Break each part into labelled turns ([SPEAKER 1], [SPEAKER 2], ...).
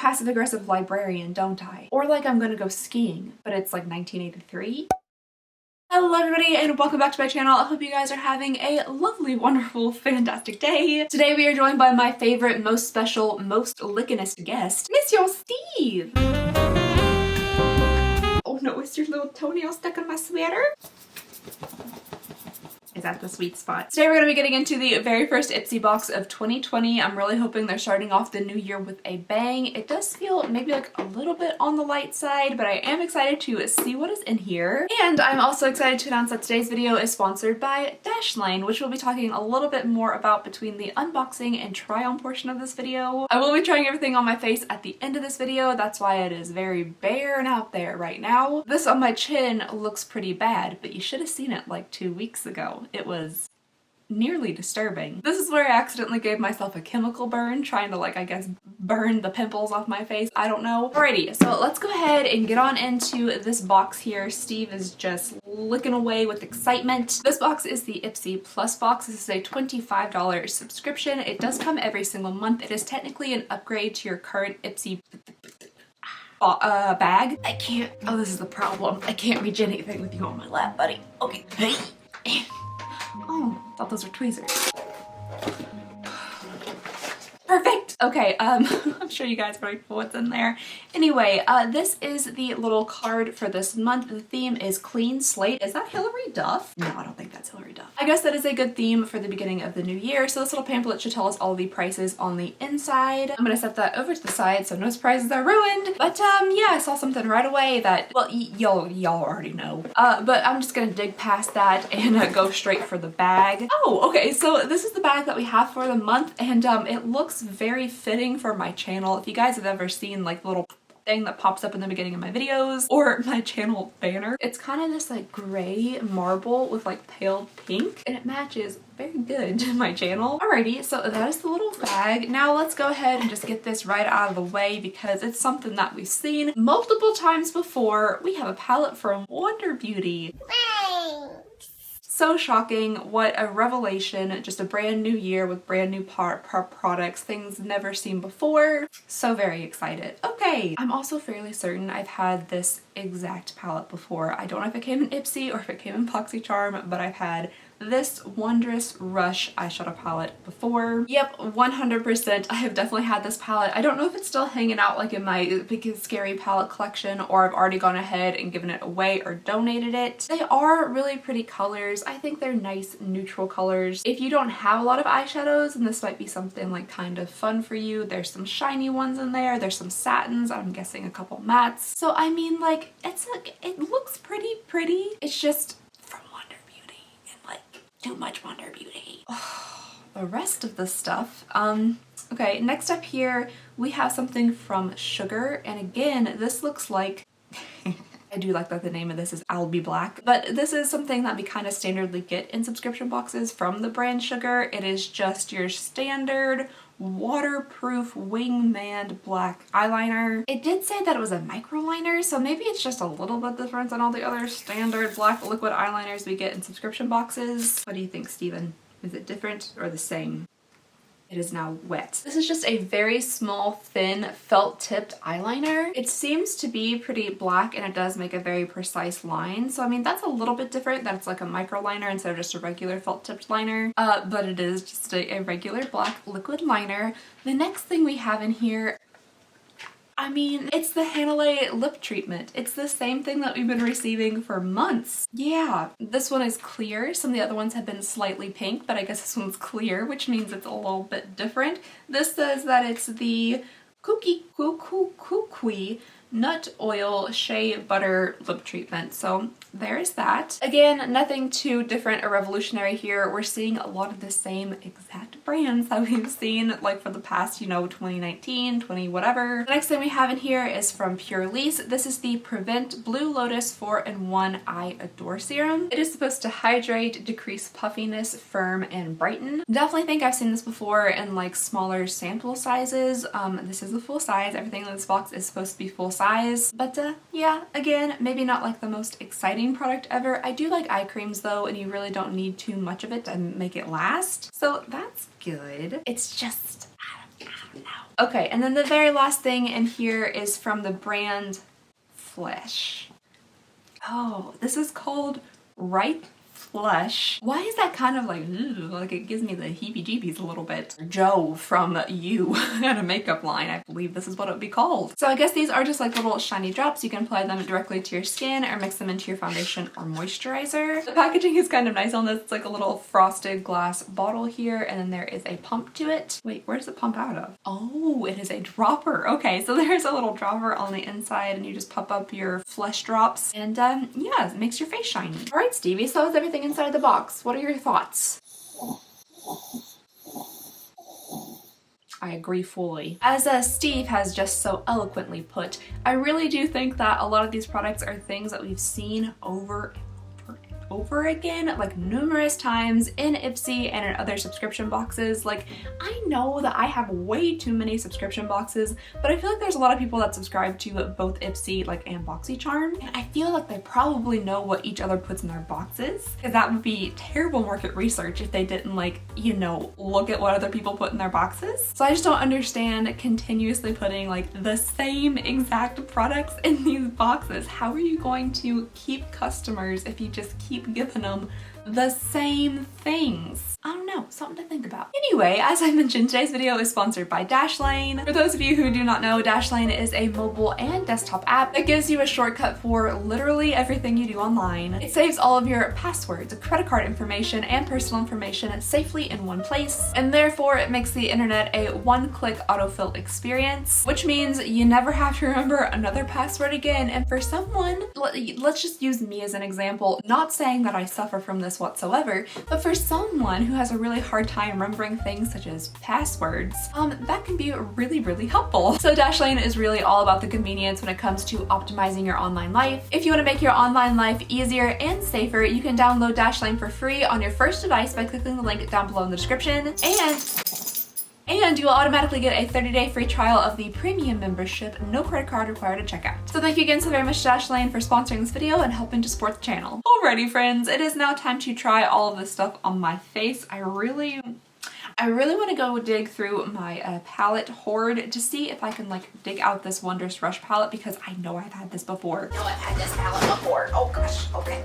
[SPEAKER 1] passive-aggressive librarian, don't I? Or like I'm gonna go skiing, but it's like 1983. Hello everybody and welcome back to my channel. I hope you guys are having a lovely, wonderful, fantastic day. Today we are joined by my favorite, most special, most lickinest guest, Monsieur Steve! Oh no, is your little toenail stuck in my sweater? Is at the sweet spot. Today we're going to be getting into the very first Ipsy box of 2020. I'm really hoping they're starting off the new year with a bang. It does feel maybe like a little bit on the light side, but I am excited to see what is in here. And I'm also excited to announce that today's video is sponsored by Dashlane, which we'll be talking a little bit more about between the unboxing and try-on portion of this video. I will be trying everything on my face at the end of this video. That's why it is very bare and out there right now. This on my chin looks pretty bad, but you should have seen it like 2 weeks ago. It was nearly disturbing. This is where I accidentally gave myself a chemical burn, trying to like, I guess, burn the pimples off my face. I don't know. Alrighty, so let's go ahead and get on into this box here. Steve is just licking away with excitement. This box is the Ipsy Plus box. This is a $25 subscription. It does come every single month. It is technically an upgrade to your current Ipsy bag. I can't, oh, this is the problem. I can't reach anything with you on my lap, buddy. Okay. Oh, thought those were tweezers. Perfect! Okay, I'm sure you guys already know what's in there. Anyway, this is the little card for this month. The theme is Clean Slate. Is that Hilary Duff? No, I don't think that's Hilary Duff. I guess that is a good theme for the beginning of the new year. So this little pamphlet should tell us all the prices on the inside. I'm gonna set that over to the side so no surprises are ruined. But yeah, I saw something right away that, well, y'all already know. But I'm just gonna dig past that and go straight for the bag. Oh, okay, so this is the bag that we have for the month, and it looks very fitting for my channel. If you guys have ever seen like the little thing that pops up in the beginning of my videos or my channel banner, it's kind of this like gray marble with like pale pink, and it matches very good to my channel. Alrighty, so that is the little bag. Now let's go ahead and just get this right out of the way because it's something that we've seen multiple times before. We have a palette from Wonder Beauty. So shocking, what a revelation, just a brand new year with brand new products, things never seen before. So very excited. Okay, I'm also fairly certain I've had this exact palette before. I don't know if it came in Ipsy or if it came in BoxyCharm, but I've had this Wondrous Rush eyeshadow palette before. Yep, 100%. I have definitely had this palette. I don't know if it's still hanging out like in my Big Scary palette collection or I've already gone ahead and given it away or donated it. They are really pretty colors. I think they're nice neutral colors. If you don't have a lot of eyeshadows, and this might be something like kind of fun for you, there's some shiny ones in there, there's some satins, I'm guessing a couple mattes. So I mean, like, it's like, it looks pretty. It's just too much Wonder Beauty. Oh, the rest of the stuff. Okay, next up here we have something from Sugar, and again, this looks like I do like that the name of this is I'll Be Black, but this is something that we kind of standardly get in subscription boxes from the brand Sugar. It is just your standard waterproof wingman black eyeliner. It did say that it was a micro liner, so maybe it's just a little bit different than all the other standard black liquid eyeliners we get in subscription boxes. What do you think, Steven? Is it different or the same? It is now wet. This is just a very small, thin, felt-tipped eyeliner. It seems to be pretty black and it does make a very precise line. So I mean, that's a little bit different. That's like a micro liner instead of just a regular felt-tipped liner. But it is just a regular black liquid liner. The next thing we have in here, I mean, it's the Hanalei lip treatment. It's the same thing that we've been receiving for months. Yeah, this one is clear. Some of the other ones have been slightly pink, but I guess this one's clear, which means it's a little bit different. This says that it's the Kukui Nut Oil Shea Butter Lip Treatment. So there's that. Again, nothing too different or revolutionary here. We're seeing a lot of the same exact brands that we've seen like for the past, you know, 2019, 20 whatever. The next thing we have in here is from Purlisse. This is the Prevent Blue Lotus 4-in-1 Eye Adore Serum. It is supposed to hydrate, decrease puffiness, firm, and brighten. Definitely think I've seen this before in like smaller sample sizes. This is the full size. Everything in this box is supposed to be full size. But yeah, again, maybe not like the most exciting product ever. I do like eye creams though, and you really don't need too much of it to make it last. So that's good. It's just, I don't know. Okay, and then the very last thing in here is from the brand Flesh. Oh, this is called Ripe Flesh. Why is that kind of like, ugh, like it gives me the heebie-jeebies a little bit. Joe from You had a makeup line. I believe this is what it would be called. So I guess these are just like little shiny drops. You can apply them directly to your skin or mix them into your foundation or moisturizer. The packaging is kind of nice on this. It's like a little frosted glass bottle here, and then there is a pump to it. Wait, where does it pump out of? Oh, it is a dropper. Okay, so there's a little dropper on the inside and you just pop up your Flesh drops and yeah, it makes your face shiny. All right, Stevie, so is everything inside the box. What are your thoughts? I agree fully. As Steve has just so eloquently put, I really do think that a lot of these products are things that we've seen over again, like numerous times in Ipsy and in other subscription boxes. Like, I know that I have way too many subscription boxes, but I feel like there's a lot of people that subscribe to both Ipsy and BoxyCharm, and I feel like they probably know what each other puts in their boxes, because that would be terrible market research if they didn't, like, you know, look at what other people put in their boxes. So I just don't understand continuously putting like the same exact products in these boxes. How are you going to keep customers if you just keep giving them the same things? I don't know, something to think about. Anyway, as I mentioned, today's video is sponsored by Dashlane. For those of you who do not know, Dashlane is a mobile and desktop app that gives you a shortcut for literally everything you do online. It saves all of your passwords, credit card information, and personal information safely in one place, and therefore it makes the internet a one-click autofill experience, which means you never have to remember another password again. And for someone, let's just use me as an example, not saying that I suffer from this whatsoever, but for someone who has a really hard time remembering things such as passwords, that can be really, really helpful. So Dashlane is really all about the convenience when it comes to optimizing your online life. If you want to make your online life easier and safer, you can download Dashlane for free on your first device by clicking the link down below in the description, and you will automatically get a 30-day free trial of the premium membership, no credit card required at checkout. So thank you again so very much to Dashlane for sponsoring this video and helping to support the channel. Alrighty friends, it is now time to try all of this stuff on my face. I really want to go dig through my palette hoard to see if I can like dig out this Wondrous Rush palette, because I know I've had this before. I know I've had this palette before. Oh gosh, okay.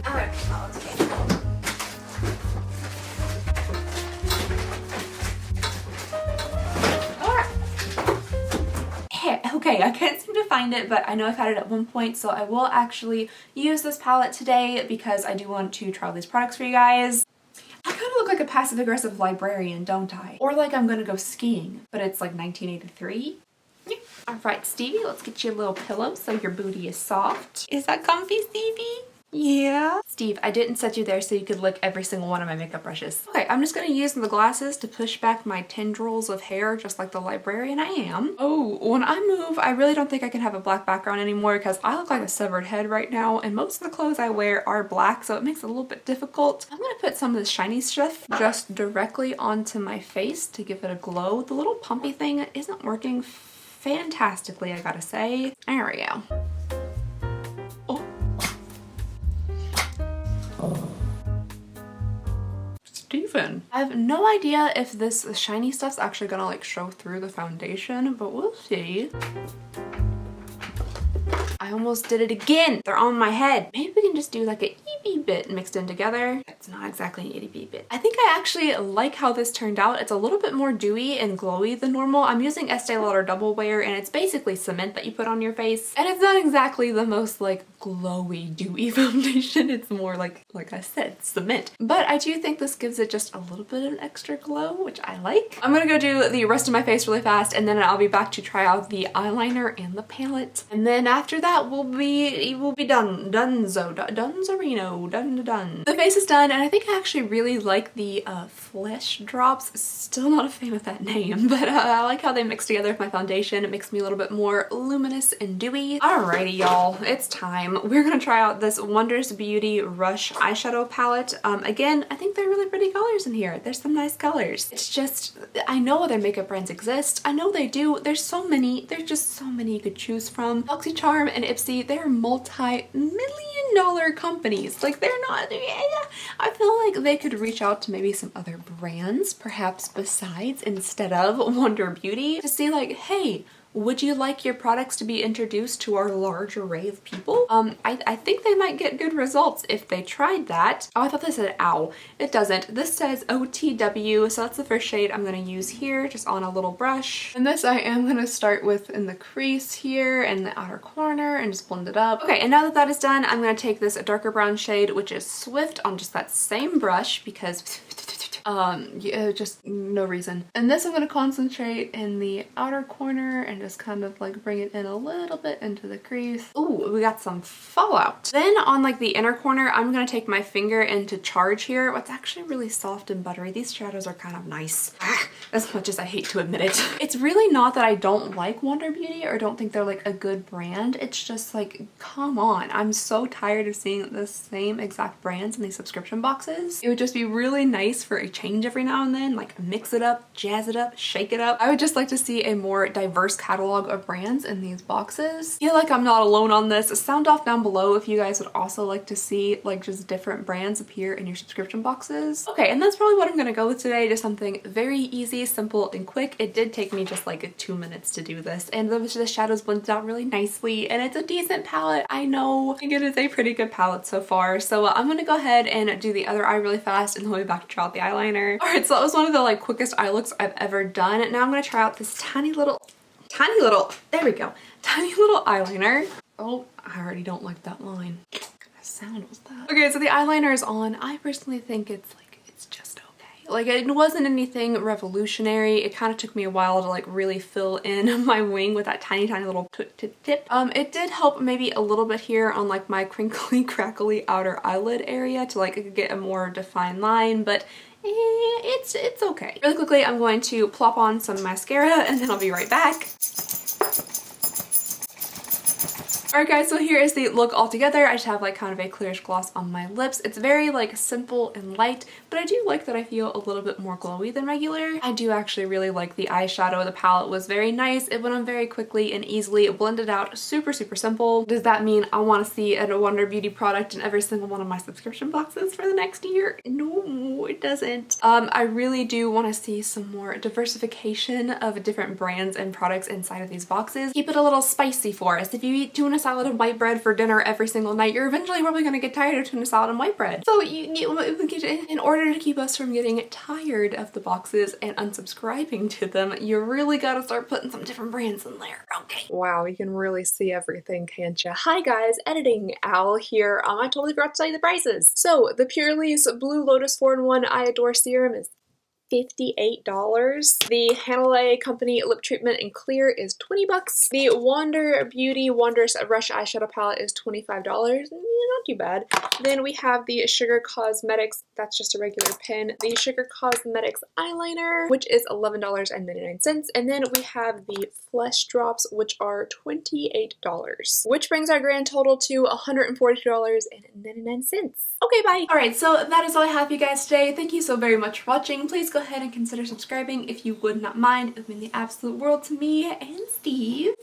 [SPEAKER 1] Alright, oh, it's okay. Okay, I can't seem to find it, but I know I've had it at one point, so I will actually use this palette today because I do want to try these products for you guys. I kind of look like a passive-aggressive librarian, don't I? Or like I'm gonna go skiing, but it's like 1983. Yeah. Alright, Stevie, let's get you a little pillow so your booty is soft. Is that comfy, Stevie? Yeah. Steve, I didn't set you there so you could lick every single one of my makeup brushes. Okay, I'm just gonna use the glasses to push back my tendrils of hair just like the librarian I am. Oh, when I move, I really don't think I can have a black background anymore because I look like a severed head right now, and most of the clothes I wear are black, so it makes it a little bit difficult. I'm gonna put some of this shiny stuff just directly onto my face to give it a glow. The little pumpy thing isn't working fantastically, I gotta say. There we go. Stephen. I have no idea if this shiny stuff's actually gonna like show through the foundation, but we'll see. I almost did it again. They're on my head. Maybe we can just do like a itty bit mixed in together. It's not exactly an itty bit. I think I actually like how this turned out. It's a little bit more dewy and glowy than normal. I'm using Estee Lauder Double Wear, and it's basically cement that you put on your face. And it's not exactly the most like glowy, dewy foundation. It's more like I said, cement. But I do think this gives it just a little bit of an extra glow, which I like. I'm gonna go do the rest of my face really fast, and then I'll be back to try out the eyeliner and the palette. And then after that, we'll be done. Dunzerino. Done. The face is done, and I think I actually really like the Flesh drops. Still not a fan of that name, but I like how they mix together with my foundation. It makes me a little bit more luminous and dewy. Alrighty, y'all, it's time. We're gonna try out this Wondrous Beauty Rush eyeshadow palette. Again, I think they're really pretty colors in here. There's some nice colors. It's just, I know other makeup brands exist. I know they do. There's so many. There's just so many you could choose from. BoxyCharm and Ipsy, they're multi-million $10 companies. Like, they're not, I feel like they could reach out to maybe some other brands, perhaps besides, instead of Wonder Beauty, to see like, hey, would you like your products to be introduced to our large array of people? I think they might get good results if they tried that. Oh, I thought this said ow. It doesn't. This says OTW, so that's the first shade I'm gonna use here, just on a little brush. And this I am gonna start with in the crease here and the outer corner and just blend it up. Okay, and now that that is done, I'm gonna take this darker brown shade, which is Swift, on just that same brush because yeah, just no reason. And this I'm gonna concentrate in the outer corner and just kind of like bring it in a little bit into the crease. Ooh, we got some fallout. Then on like the inner corner, I'm gonna take my finger into Charge here. What's actually really soft and buttery. These shadows are kind of nice, as much as I hate to admit it. It's really not that I don't like Wonder Beauty or don't think they're like a good brand. It's just like, come on. I'm so tired of seeing the same exact brands in these subscription boxes. It would just be really nice for a change every now and then, like mix it up, jazz it up, shake it up. I would just like to see a more diverse catalog of brands in these boxes. I feel like I'm not alone on this. Sound off down below if you guys would also like to see like just different brands appear in your subscription boxes. Okay, and that's probably what I'm gonna go with today, just something very easy, simple, and quick. It did take me just like 2 minutes to do this, and the shadows blended out really nicely, and it's a decent palette. I know, I think it is a pretty good palette so far. So I'm gonna go ahead and do the other eye really fast, and then we'll be back to try out the eyeliner. All right, so that was one of the like quickest eye looks I've ever done. Now I'm gonna try out this tiny little, there we go, tiny little eyeliner. Oh, I already don't like that line. What kind of sound was that? Okay, so the eyeliner is on. I personally think it's just okay. Like, it wasn't anything revolutionary. It kind of took me a while to like really fill in my wing with that tiny little tip. It did help maybe a little bit here on like my crinkly crackly outer eyelid area to like get a more defined line, but it's okay. Really quickly, I'm going to plop on some mascara and then I'll be right back. Alright guys, so here is the look all together. I just have like kind of a clearish gloss on my lips. It's very like simple and light, but I do like that I feel a little bit more glowy than regular. I do actually really like the eyeshadow. The palette was very nice. It went on very quickly and easily. It blended out super simple. Does that mean I want to see a Wonder Beauty product in every single one of my subscription boxes for the next year? No, it doesn't. I really do want to see some more diversification of different brands and products inside of these boxes. Keep it a little spicy for us. If you eat tuna salad and white bread for dinner every single night, you're eventually probably going to get tired of tuna salad and white bread. So in order to keep us from getting tired of the boxes and unsubscribing to them, you really got to start putting some different brands in there. Okay. Wow, you can really see everything, can't you? Hi guys, Editing Al here. I totally forgot to tell you the prices. So the Purely's Blue Lotus 4-in-1 I Adore Serum is $58. The Hanalei Company Lip Treatment in Clear is 20 bucks. The Wonder Beauty Wondrous Rush Eyeshadow Palette is $25. Not too bad. Then we have the Sugar Cosmetics, that's just a regular pen. The Sugar Cosmetics Eyeliner, which is $11.99. And then we have the Flesh Drops, which are $28. Which brings our grand total to $142.99. Okay, bye. Alright, so that is all I have for you guys today. Thank you so very much for watching. Please go ahead and consider subscribing if you would not mind. It would mean the absolute world to me and Steve.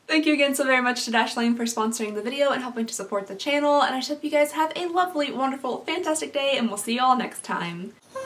[SPEAKER 1] Thank you again so very much to Dashlane for sponsoring the video and helping to support the channel, and I hope you guys have a lovely, wonderful, fantastic day, and we'll see you all next time. Bye!